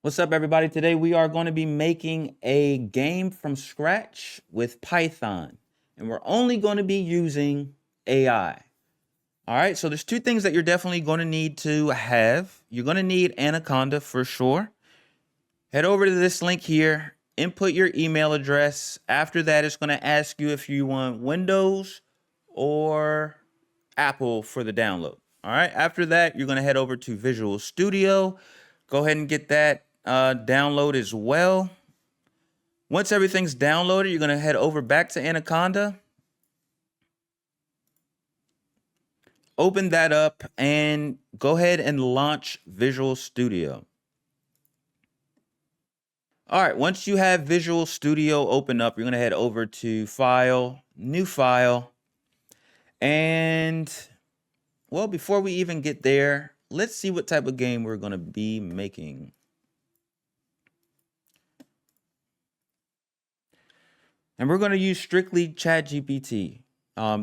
What's up, everybody? Today we are going to be making a game from scratch with Python, and we're only going to be using AI. All right, so there's two things that you're definitely going to need to have. You're going to need Anaconda for sure. Head over to this link here, input your email address. After that, it's going to ask you if you want Windows or Apple for the download. All right, after that, you're going to head over to Visual Studio. Go ahead and get that download as well. Once everything's downloaded, you're going to head over back to Anaconda. Open that up and go ahead and launch Visual Studio. All right, once you have Visual Studio open up, you're going to head over to File, New File. And, well, before we even get there, let's see what type of game we're going to be making. And we're going to use strictly ChatGPT.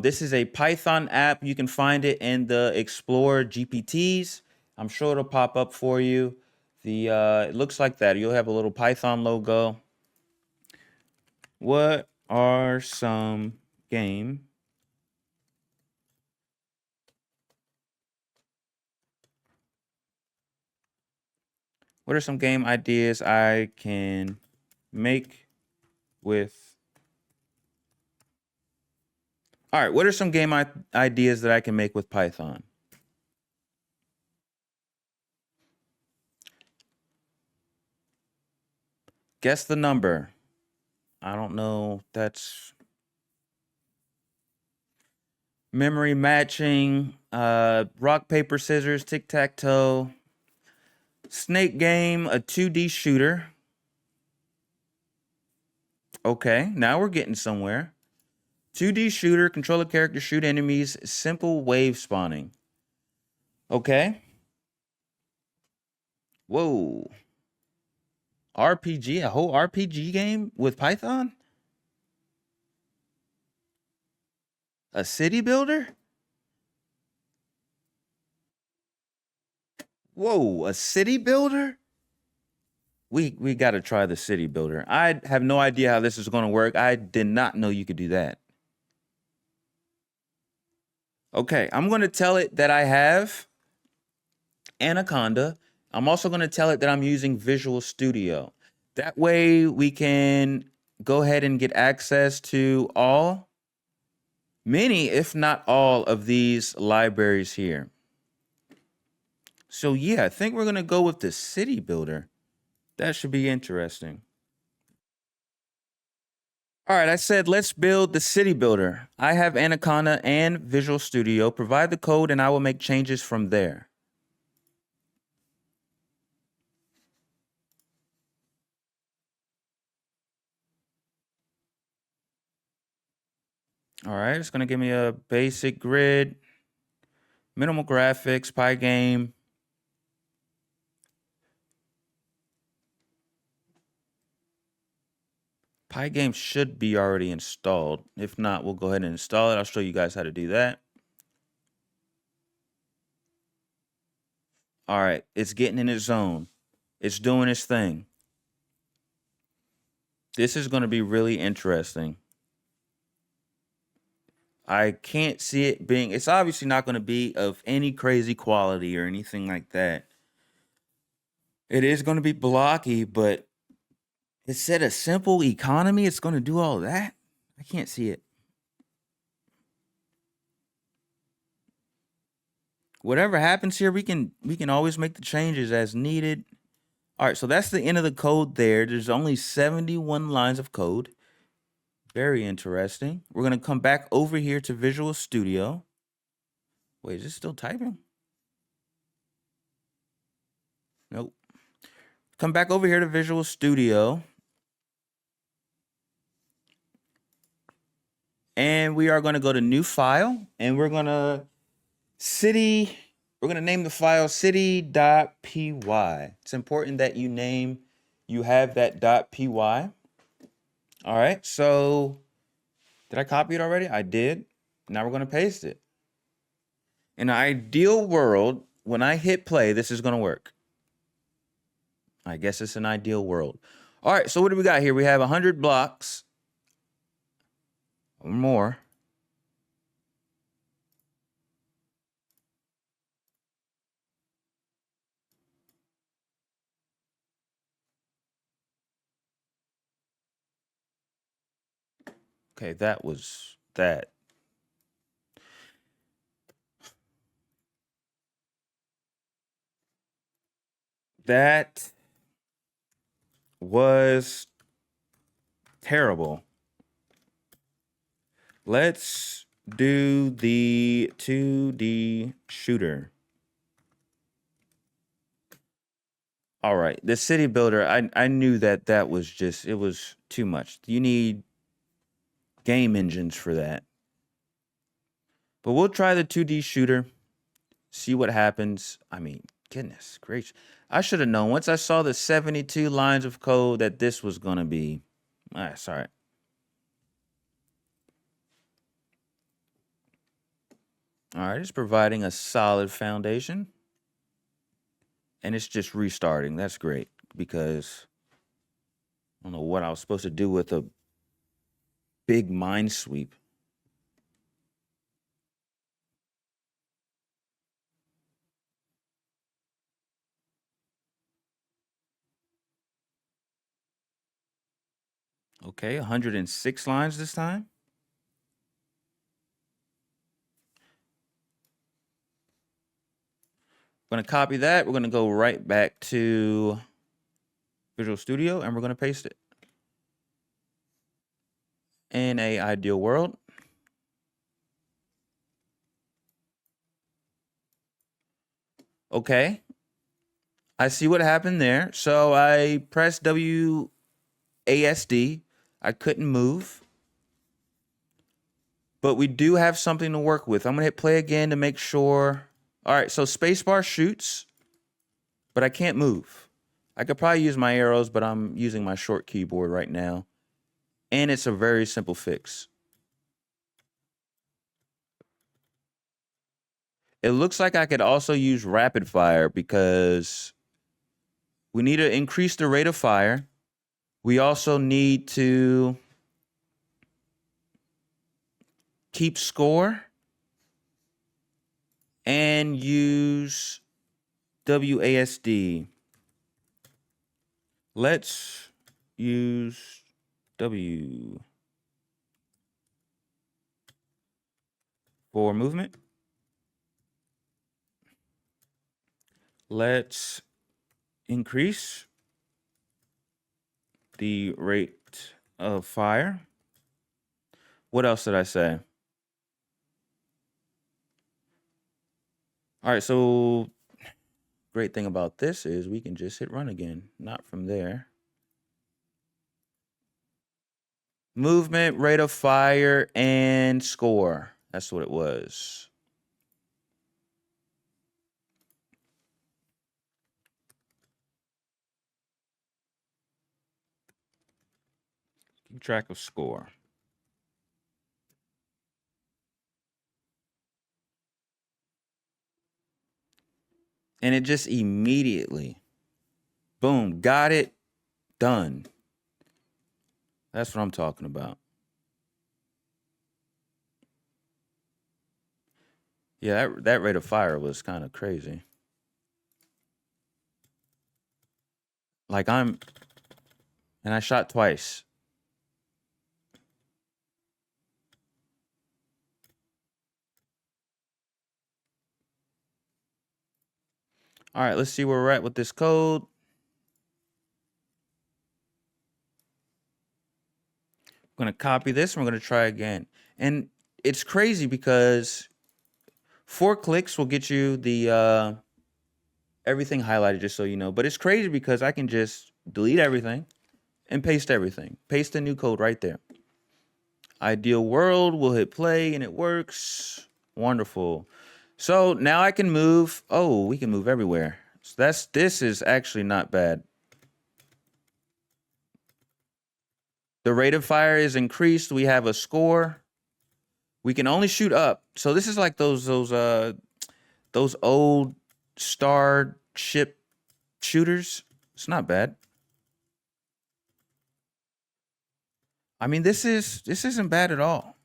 This is a Python app. You can find it in the Explore GPTs. I'm sure it'll pop up for you. It looks like that. You'll have a little Python logo. What are some game ideas I can make with? All right, what are some game ideas that I can make with Python? Guess the number. I don't know. That's memory matching, rock, paper, scissors, tic-tac-toe, snake game, a 2D shooter. Okay, now we're getting somewhere. 2D shooter, control a character, shoot enemies, simple wave spawning. Okay. Whoa. RPG, a whole RPG game with Python? A city builder? Whoa, a city builder? We got to try the city builder. I have no idea how this is going to work. I did not know you could do that. Okay, I'm going to tell it that I have Anaconda. I'm also going to tell it that I'm using Visual Studio. That way we can go ahead and get access to many, if not all, of these libraries here. So yeah, I think we're going to go with the city builder. That should be interesting. All right, I said let's build the city builder. I have Anaconda and Visual Studio. Provide the code and I will make changes from there. All right, it's going to give me a basic grid, minimal graphics, Pygame. Pygame should be already installed. If not, we'll go ahead and install it. I'll show you guys how to do that. All right, it's getting in its zone. It's doing its thing. This is going to be really interesting. I can't see it being, it's obviously not going to be of any crazy quality or anything like that. It is going to be blocky, but it said a simple economy. It's going to do all that. I can't see it. Whatever happens here, we can always make the changes as needed. All right, so that's the end of the code there. There's only 71 lines of code. Very interesting. We're going to come back over here to Visual Studio. Wait, is it still typing? Nope. Come back over here to Visual Studio. And we are going to go to New File. And we're going to name the file city.py. It's important that you have that .py. All right, so did I copy it already? I did. Now we're going to paste it. In an ideal world, when I hit play, this is going to work. I guess it's an ideal world. All right, so what do we got here? We have 100 blocks or more. Okay, that was that. That was terrible. Let's do the 2D shooter. All right, the city builder. I knew that that was just it was too much. You need game engines for that. But we'll try the 2D shooter. See what happens. I mean, goodness gracious. I should have known once I saw the 72 lines of code that this was gonna be. Sorry. All right, it's providing a solid foundation. And it's just restarting. That's great because I don't know what I was supposed to do with a big mine sweep. Okay, 106 lines this time. We're going to copy that. We're going to go right back to Visual Studio and we're going to paste it. In a ideal world. Okay. I see what happened there. So I pressed WASD. I couldn't move. But we do have something to work with. I'm going to hit play again to make sure. All right, so spacebar shoots, but I can't move. I could probably use my arrows, but I'm using my short keyboard right now. And it's a very simple fix. It looks like I could also use rapid fire because we need to increase the rate of fire. We also need to keep score and use WASD. Let's use W for movement. Let's increase the rate of fire. What else did I say? All right, so great thing about this is we can just hit run again, not from there. Movement, rate of fire, and score. That's what it was. Keep track of score. And it just immediately, boom, got it, done. That's what I'm talking about. Yeah, that rate of fire was kind of crazy. Like and I shot twice. All right, let's see where we're at with this code. I'm going to copy this and we're going to try again. And it's crazy because 4 clicks will get you the everything highlighted, just so you know. But it's crazy because I can just delete everything and paste everything. Paste the new code right there. Ideal world, we'll hit play and it works. Wonderful. So now I can move. Oh, we can move everywhere. So this is actually not bad. The rate of fire is increased. We have a score. We can only shoot up. So this is like those old star ship shooters. It's not bad. I mean, this isn't bad at all.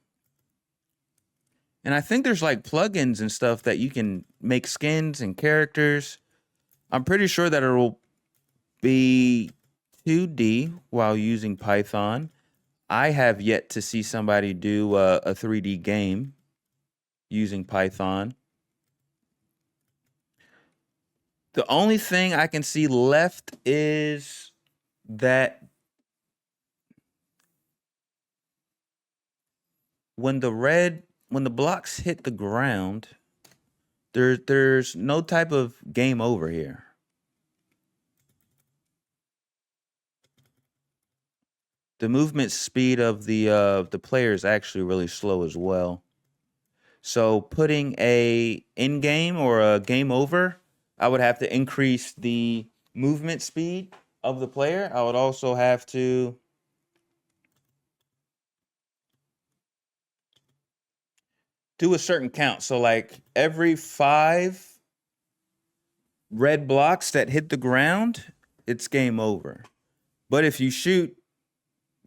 And I think there's like plugins and stuff that you can make skins and characters. I'm pretty sure that it'll be 2D while using Python. I have yet to see somebody do a 3D game using Python. The only thing I can see left is that when the blocks hit the ground, there's no type of game over here. The movement speed of the player is actually really slow as well. So putting a in game or a game over, I would have to increase the movement speed of the player. I would also have to do a certain count. So like every 5 red blocks that hit the ground, it's game over. But if you shoot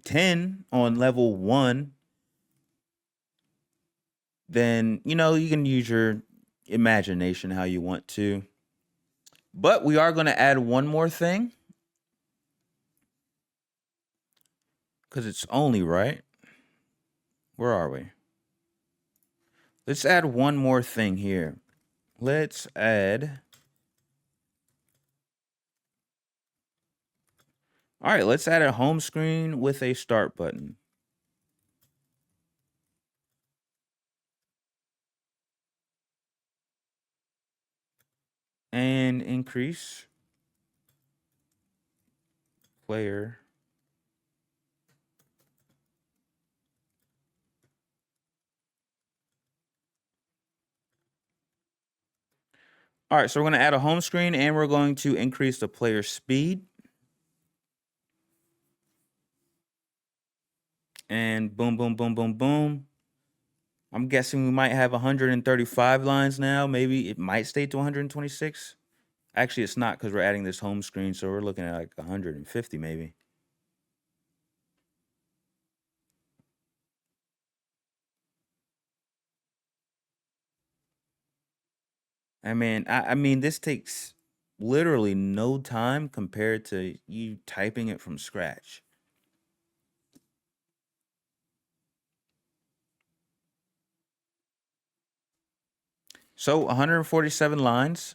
10 on level 1, then you can use your imagination how you want to. But we are going to add one more thing because it's only right. Where are we? Let's add one more thing here. Let's add. All right, let's add a home screen with a start button. And increase player. All right, so we're going to add a home screen and we're going to increase the player speed. And boom, boom, boom, boom, boom. I'm guessing we might have 135 lines now. Maybe it might stay to 126. Actually, it's not because we're adding this home screen, so we're looking at like 150 maybe. I mean, this takes literally no time compared to you typing it from scratch. So 147 lines.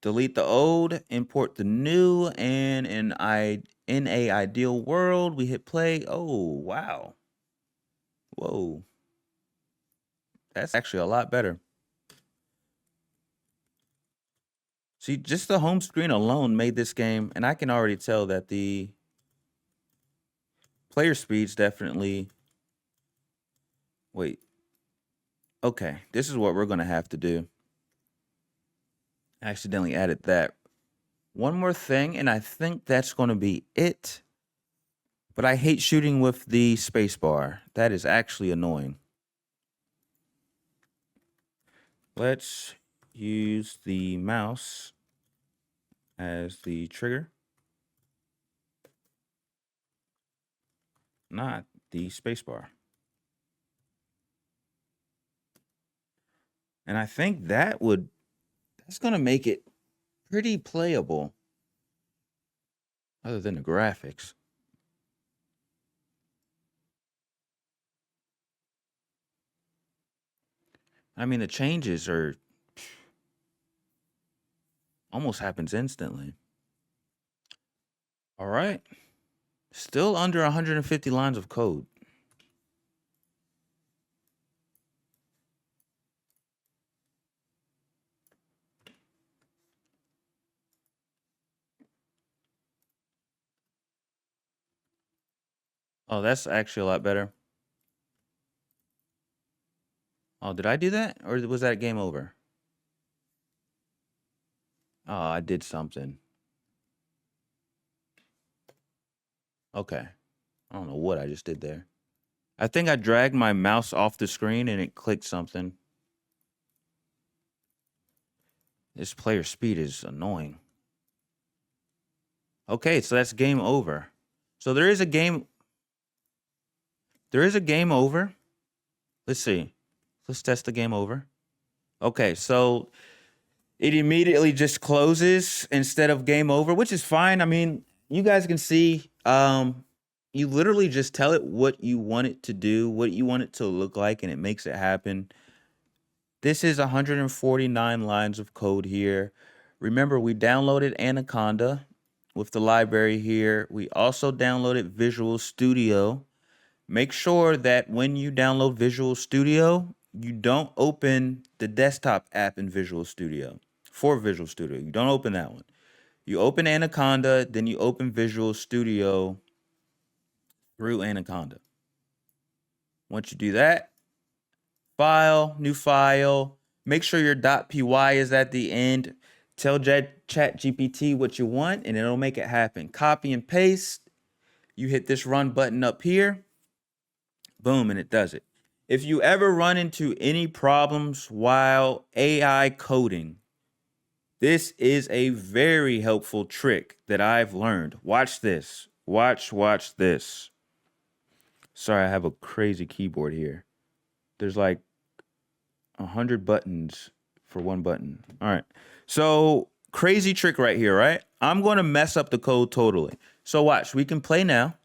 Delete the old, import the new, and in a ideal world, we hit play. Oh, wow. Whoa. That's actually a lot better. See, just the home screen alone made this game, and I can already tell that the player speed's definitely. Wait. Okay, this is what we're going to have to do. I accidentally added that. One more thing, and I think that's going to be it. But I hate shooting with the spacebar. That is actually annoying. Let's use the mouse as the trigger, not the spacebar. And I think that's going to make it pretty playable, other than the graphics. I mean, the changes are almost happens instantly. All right. Still under 150 lines of code. Oh, that's actually a lot better. Oh, did I do that? Or was that game over? Oh, I did something. Okay. I don't know what I just did there. I think I dragged my mouse off the screen and it clicked something. This player speed is annoying. Okay, so that's game over. So there is a game over. Let's see. Let's test the game over. Okay, so it immediately just closes instead of game over, which is fine. I mean, you guys can see you literally just tell it what you want it to do, what you want it to look like, and it makes it happen. This is 149 lines of code here. Remember, we downloaded Anaconda with the library here. We also downloaded Visual Studio. Make sure that when you download Visual Studio, you don't open the desktop app in Visual Studio. For Visual Studio, you don't open that one. You open Anaconda, then you open Visual Studio through Anaconda. Once you do that, file, new file, make sure your .py is at the end. Tell ChatGPT what you want, and it'll make it happen. Copy and paste. You hit this run button up here. Boom, and it does it. If you ever run into any problems while AI coding, this is a very helpful trick that I've learned. Watch this. Watch this. Sorry, I have a crazy keyboard here. There's like 100 buttons for one button. All right. So crazy trick right here, right? I'm going to mess up the code totally. So watch, we can play now.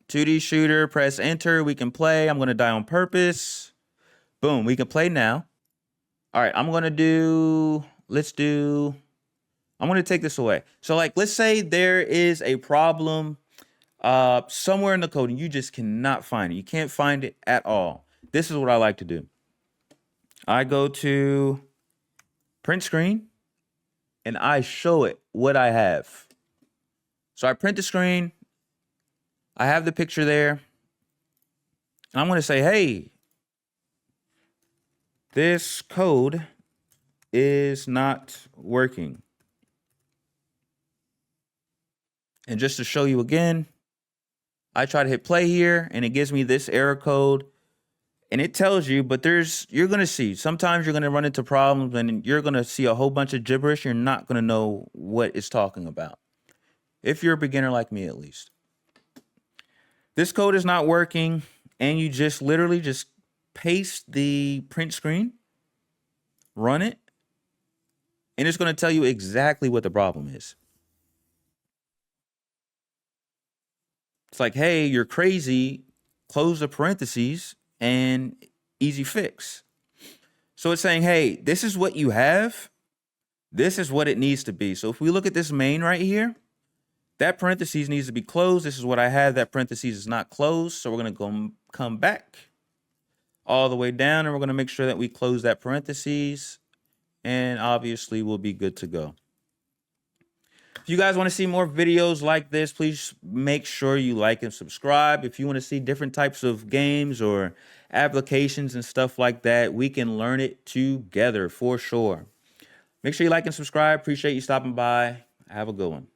2D shooter, press enter. We can play. I'm going to die on purpose. Boom, we can play now. All right, I'm going to do, I'm going to take this away. So like, let's say there is a problem somewhere in the code and you just cannot find it. You can't find it at all. This is what I like to do. I go to print screen and I show it what I have. So I print the screen. I have the picture there. I'm going to say, hey, this code is not working. And just to show you again, I try to hit play here and it gives me this error code. And it tells you, but you're going to see, sometimes you're going to run into problems and you're going to see a whole bunch of gibberish. You're not going to know what it's talking about. If you're a beginner like me, at least. This code is not working, and you just literally just paste the print screen, run it, and it's going to tell you exactly what the problem is. It's like, hey, you're crazy, close the parentheses, and easy fix. So it's saying, hey, this is what you have. This is what it needs to be. So if we look at this main right here, that parentheses needs to be closed. This is what I have. That parentheses is not closed. So we're going to come back all the way down, and we're going to make sure that we close that parentheses, and obviously we'll be good to go. If you guys want to see more videos like this, please make sure you like and subscribe. If you want to see different types of games or applications and stuff like that, we can learn it together for sure. Make sure you like and subscribe. Appreciate you stopping by. Have a good one.